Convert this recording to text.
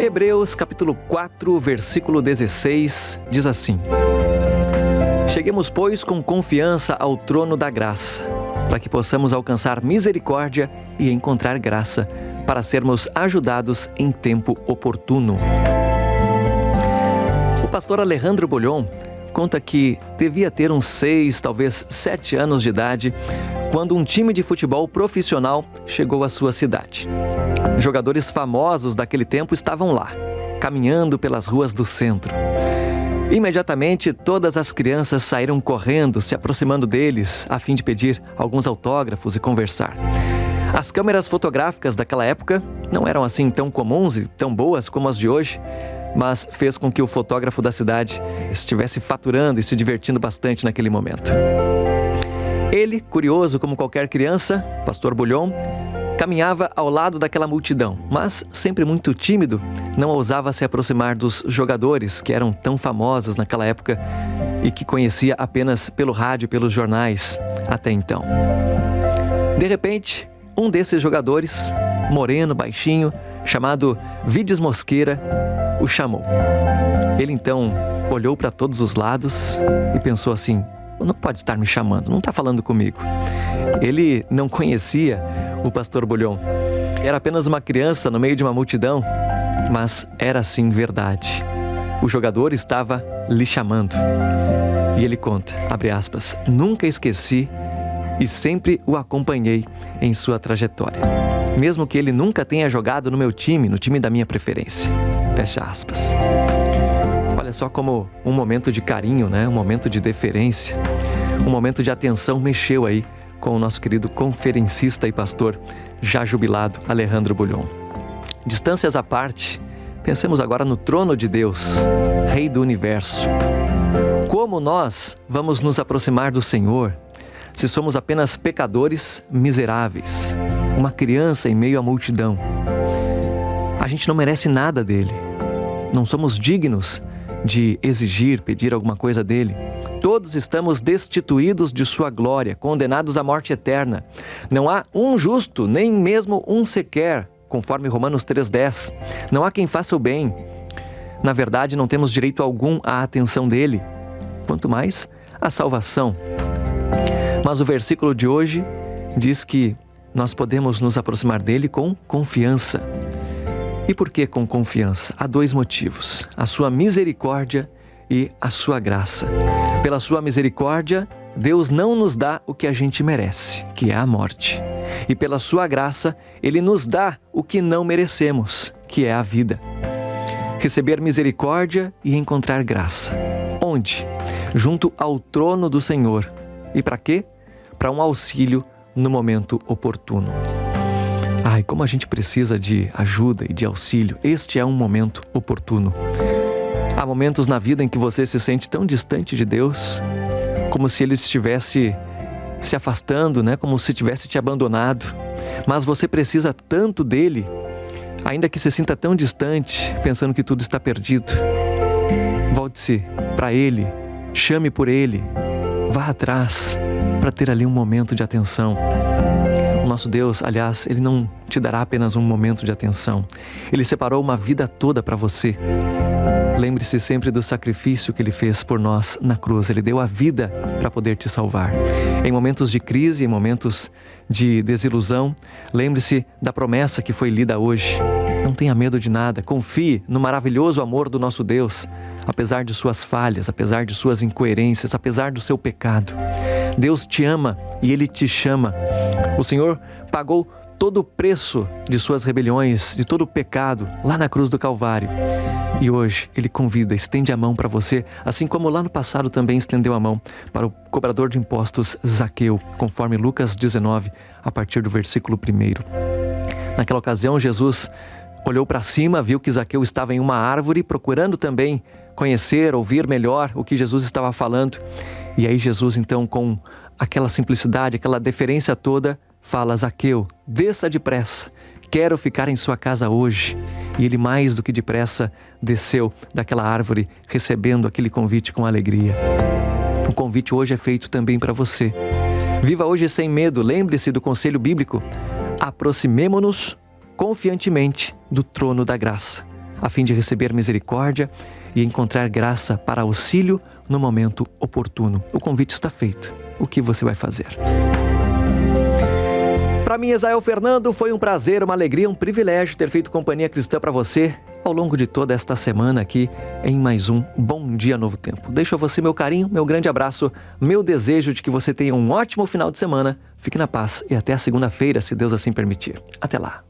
Hebreus capítulo 4, versículo 16, diz assim: Cheguemos, pois, com confiança ao trono da graça, para que possamos alcançar misericórdia e encontrar graça, para sermos ajudados em tempo oportuno. O pastor Alejandro Bulhon conta que devia ter uns 6, talvez 7 anos de idade, quando um time de futebol profissional chegou à sua cidade. Jogadores famosos daquele tempo estavam lá, caminhando pelas ruas do centro. Imediatamente, todas as crianças saíram correndo, se aproximando deles, a fim de pedir alguns autógrafos e conversar. As câmeras fotográficas daquela época não eram assim tão comuns e tão boas como as de hoje, mas fez com que o fotógrafo da cidade estivesse faturando e se divertindo bastante naquele momento. Ele, curioso como qualquer criança, pastor Bulhon, caminhava ao lado daquela multidão, mas sempre muito tímido, não ousava se aproximar dos jogadores que eram tão famosos naquela época e que conhecia apenas pelo rádio e pelos jornais até então. De repente, um desses jogadores, moreno, baixinho, chamado Vides Mosqueira, o chamou. Ele então olhou para todos os lados e pensou assim: não pode estar me chamando, não está falando comigo. Ele não conhecia o pastor Bulhon. Era apenas uma criança no meio de uma multidão, mas era sim verdade. O jogador estava lhe chamando. E ele conta, abre aspas, nunca esqueci e sempre o acompanhei em sua trajetória, mesmo que ele nunca tenha jogado no meu time, no time da minha preferência. Fecha aspas. Olha só como um momento de carinho, né? Um momento de deferência, um momento de atenção mexeu aí com o nosso querido conferencista e pastor já jubilado Alejandro Bulhon. Distâncias à parte, pensemos agora no trono de Deus, Rei do Universo. Como nós vamos nos aproximar do Senhor se somos apenas pecadores miseráveis, uma criança em meio à multidão? A gente não merece nada dele, não somos dignos de exigir, pedir alguma coisa dele. Todos estamos destituídos de sua glória, condenados à morte eterna. Não há um justo, nem mesmo um sequer, conforme Romanos 3,10. Não há quem faça o bem. Na verdade, não temos direito algum à atenção dele, quanto mais à salvação. Mas o versículo de hoje diz que nós podemos nos aproximar dele com confiança. E por que com confiança? Há 2 motivos: a sua misericórdia e a sua graça. Pela sua misericórdia, Deus não nos dá o que a gente merece, que é a morte. E pela sua graça, Ele nos dá o que não merecemos, que é a vida. Receber misericórdia e encontrar graça. Onde? Junto ao trono do Senhor. E para quê? Para um auxílio no momento oportuno. Ai, como a gente precisa de ajuda e de auxílio. Este é um momento oportuno. Há momentos na vida em que você se sente tão distante de Deus, como se Ele estivesse se afastando, né? Como se tivesse te abandonado. Mas você precisa tanto dele, ainda que se sinta tão distante, pensando que tudo está perdido. Volte-se para Ele, chame por Ele, vá atrás para ter ali um momento de atenção. O nosso Deus, aliás, Ele não te dará apenas um momento de atenção. Ele separou uma vida toda para você. Lembre-se sempre do sacrifício que Ele fez por nós na cruz. Ele deu a vida para poder te salvar. Em momentos de crise, em momentos de desilusão, lembre-se da promessa que foi lida hoje. Não tenha medo de nada. Confie no maravilhoso amor do nosso Deus, apesar de suas falhas, apesar de suas incoerências, apesar do seu pecado. Deus te ama e Ele te chama. O Senhor pagou todo o preço de suas rebeliões, de todo o pecado, lá na cruz do Calvário. E hoje Ele convida, estende a mão para você, assim como lá no passado também estendeu a mão para o cobrador de impostos Zaqueu, conforme Lucas 19, a partir do versículo 1. Naquela ocasião, Jesus olhou para cima, viu que Zaqueu estava em uma árvore, procurando também conhecer, ouvir melhor o que Jesus estava falando. E aí Jesus, então, com aquela simplicidade, aquela deferência toda, fala: Zaqueu, desça depressa, quero ficar em sua casa hoje. E ele mais do que depressa desceu daquela árvore, recebendo aquele convite com alegria. O convite hoje é feito também para você. Viva hoje sem medo, lembre-se do conselho bíblico. Aproximemo-nos confiantemente do trono da graça, a fim de receber misericórdia e encontrar graça para auxílio no momento oportuno. O convite está feito. O que você vai fazer? Para mim, Esael Fernando, foi um prazer, uma alegria, um privilégio ter feito companhia cristã para você ao longo de toda esta semana aqui em mais um Bom Dia Novo Tempo. Deixo a você meu carinho, meu grande abraço, meu desejo de que você tenha um ótimo final de semana. Fique na paz e até a segunda-feira, se Deus assim permitir. Até lá.